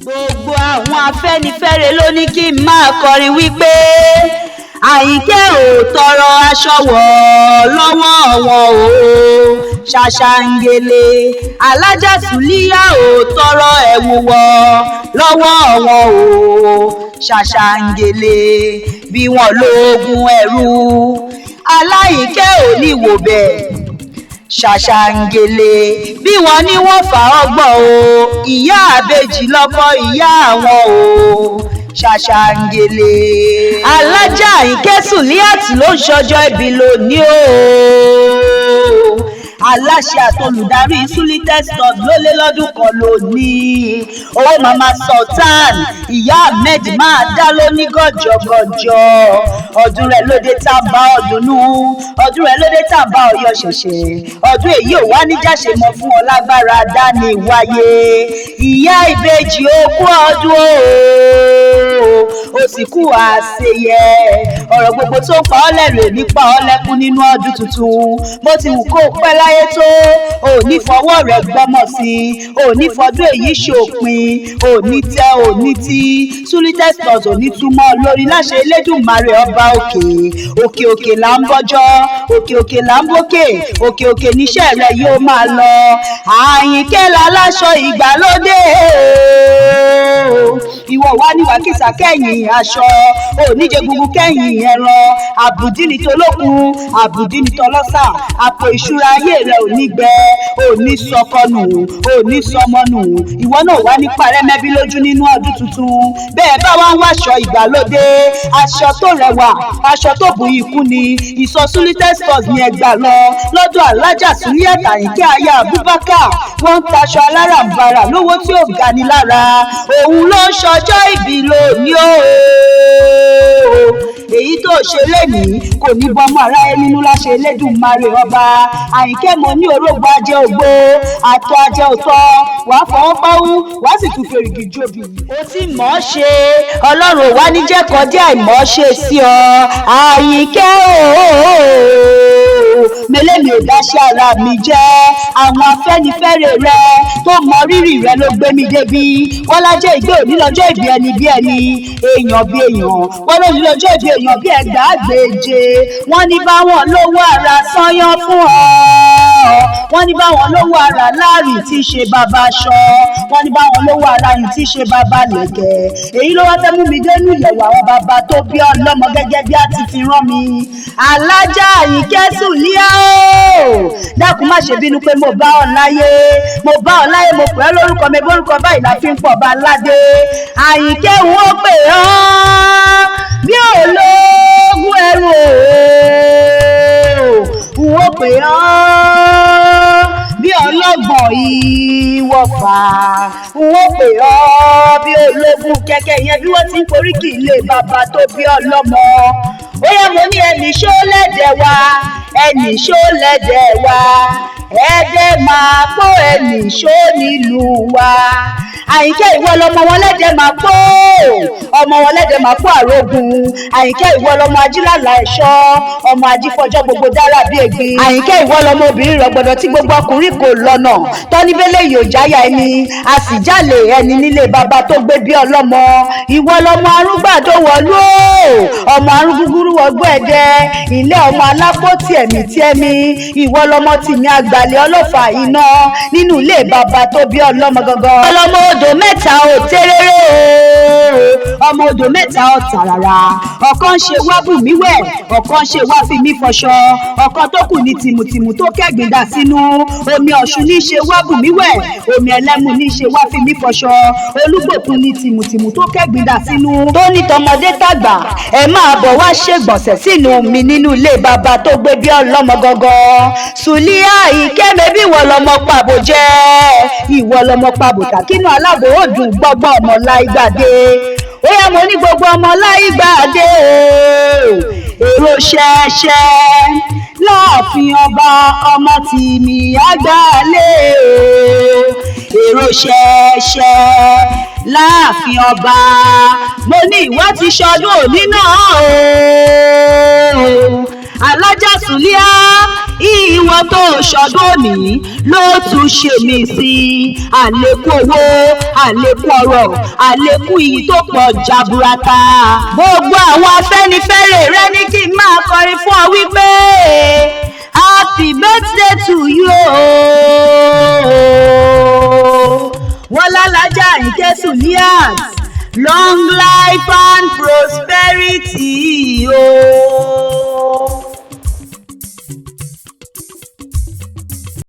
gbogbo àwọn afẹ́nifẹ́re ló ní kí n máa kọrin wípé Ayinke ò tọrọ aṣọ wọ̀ lọ́wọ́ wọn o ṣàṣàǹgẹ̀lẹ̀ Alhaja Suliat ò tọrọ ẹ̀wù wọ̀ lọ́wọ́ wọn o ṣàṣàǹgẹ̀lẹ̀ bí wọ́n lóògùn ẹ̀rù Ayinke ò ní wò bẹ́ẹ̀ ṣàṣàǹgẹ̀lẹ̀ bí wọ́n ní wọ́n fà ọgbọ́n o ìyá àbèjì lọ́kọ ìyá àwọn o ṣàṣàǹgẹ̀lẹ̀ Alhaja Ayinke Suliat ló ń ṣọjọ́ ìbí lónìí o aláṣẹ àtolùdarí Suliat ló lé lọ́dún kan lónìí owó mama Sultan ìyá Ahmed máa dá lóní gọjọgọjọ ọdún rẹ̀ lóde tá a bá ọdún nú ọdún rẹ̀ lóde tá a bá ọyọ ṣẹ̀ṣẹ̀ ọdún èyí ò wá níjàṣe mọ́ fún ọ lágbára dání wáyé ìyá ìbejì ó kú ọdún ó sì kú àṣeyẹ ọ̀rọ̀ gbogbo tó pa ọ́ lẹ́rìn nípa ọ́ lẹ́kún nínú ọdún tuntun bó ti wù kó pẹ́ láyé tó ò ní fọwọ́ rẹ̀ gbọ́mọ̀ sí ò ní fọdún èyí ṣòpin ò ní tẹ́ ò ní tí Suliat ò ní túmọ̀ lórí láṣẹ Elédùmarè ọba òkè òkè òkè là ń bọ́jọ́ òkè òkè là ń bókè òkè òkè níṣẹ́ rẹ̀ yóò máa lọ Ayinke láláṣọ ìgbàlódé ìwọ wá ní wákìsà kẹ́yìn aṣọ oníjẹ gbogbo kẹ́yìn ẹran àbùdí ni tolókun àbùdí ni tọlọ́sà àpò ìṣúra ayé rẹ ò ní gbẹ ò ní sọkọnù ò ní sọmọnù ìwọ náà wá ní parẹ́mẹ́bí lójú nínú ọdún tuntun bẹ́ẹ̀ bá wá ń wáṣọ ìgbàlódé aṣọ tó rẹwà aṣọ tó buyì kún ni ìsọ Suliat ní ẹgbàá lọ lọ́dọ̀ Alhaja Suliat Ayinke aya Abubakar wọ́n ń taṣọ alárànbarà lówó tí ò ga ni lára òun ló ń ṣọjọ́ ìbí lónìí o èyí tó ṣe lénìí kò ní bọmọ ara ẹ nínú láṣẹ Elédùmarè ọba Ayinke mo ní orógbó ajé ògbó àtọ ajé òtọ wàá fọwọ́ pawú wàá sì tún fèrègì jóbi. ó ti mọ̀ ọ́ ṣe ọlọ́run ò wá ní jẹ́ kọjá àìmọ̀ ọ́ ṣe sí ọ Ayinke mẹlẹ́mi ò dáṣẹ́ ara mi jẹ́ àwọn afẹ́nifẹ́re rẹ tó mọ rírì rẹ ló gbé mi débi wọ́n lájẹ́ ìgbé òní lọ́jọ́ ìbí ẹni bí ẹni èèyàn bí èèyàn wọ́n lóní lọ́jọ́ ìbí èèyàn bí ẹgbàágbèje wọ́n ní báwọn lówó ara sányán fún ọ wọ́n ní báwọn lówó ara láàrin tí í ṣe bàbá aṣọ wọ́n ní báwọn lówó ara yìí tí í ṣe bàbá lẹ̀kẹ̀ èyí ló wá fẹ́ mú mi dénú ìyẹ̀wò àwọn bàbá tó bí ọlọ́mọ gẹ́gẹ́ bí a ti fi rán mi Alhaja Ayinke Suliat dákun má ṣe bínú pé mo bá ọ láyé mo pè ọ́ lórúkọ mi bórúkọ báyìí la fi ń pọ̀ bá ládé Ayinke ń ó pè ọ́ bí ológun ẹrù ń ó pè ọ́ bí ọlọ́gbọ̀n ìwọ̀fà ń ó pè ọ́ bí ológun kẹ̀kẹ́ yẹn bí wọ́n ti ń poríkì ilé bàbá tó bí ọlọ́mọ ó yẹ mo ní ẹnì ṣó lẹ́dẹ̀ wá ẹnì ṣó lẹ́dẹ̀ wá ẹ̀ẹ́dẹ̀ máa pó ẹnì ṣó nílùú wa Ayinke ìwọ lọmọ wọn lẹ́dẹ̀ máa pó ọmọ wọn lẹ́dẹ̀ máa pó àrógun Ayinke ìwọ lọmọ ajílàlà ẹ̀ṣọ́ ọmọ ajífọjọ́ gbogbo dára bí ègbin Ayinke ìwọ lọmọ obìnrin rọgbọdọ tí gbogbo ọkùnrin kò lọ́nà tọ́níbélé yóò jáyà ẹni a sì jálè ẹni nílé bàbá tó gbé bí ọlọ́mọ ìwọ lọmọ arúgbàdo wọlú ọmọ arúgbúgbúrú wọgbọ ẹdẹ ilé ọmọ alápótì ẹ̀mí tí ẹ̀mí ìwọ lọmọ tìmí àgbàlẹ̀ ọlọ́fà iná nínú ilé bàbá tó bí ọlọ́mọ gangan ọlọ́mọ odò mẹ́ta ò tẹ́rẹ́rẹ́ ọmọ odò mẹ́ta ò tàràrà ọ̀kan ṣe wá bù mí wẹ̀ ọ̀kan ṣe wá fi mí fọṣọ ọ̀kan tó kù ní tìmùtìmù tó kẹ́gbìn dà sínú omi ọ̀ṣun ní ṣe wá bù mí wẹ̀ omi ẹlẹ́mu ní ṣe wá fi mí fọṣọ olúgbòkun ní tìmùtìmù tó kẹ́gbìn dà sínú tó ní tọmọdé tàgbà ẹ máa bọ̀ wá ṣègbọ̀nsẹ̀ sínú mi nínú ilé bàbá tó gbé bí ọlọ́mọ gangan Suliat Ayinke mẹ́bí ìwọ lọmọ pàbò jẹ́ ìwọ lọmọ pàbò tàkínú aláàbò ó dùn gbọ́gbọ́ ọmọ láìgbàdé ó yá mo ní gbogbo ọmọ láìgbàdé èrò ṣẹ̀ṣẹ̀ láàfin ọba ọmọ tìmí àgbàlẹ̀ èrò ṣẹ̀ṣẹ̀ láàfin ọba mo ní ìwọ ti ṣọdún òní náà o Alhaja Suliat ìwọ tó ṣọdún òní ló tún ṣe mí sí àlékún owó àlékún ọrọ̀ àlékún iyì tó pọ̀ jaburata. Gbogbo àwọn Afẹ́nifẹ́re rẹ ní kí n máa kọrin fún ọ wípé happy birthday to you. Wọ́n l'Alhaja Ayinke Suliat, long life and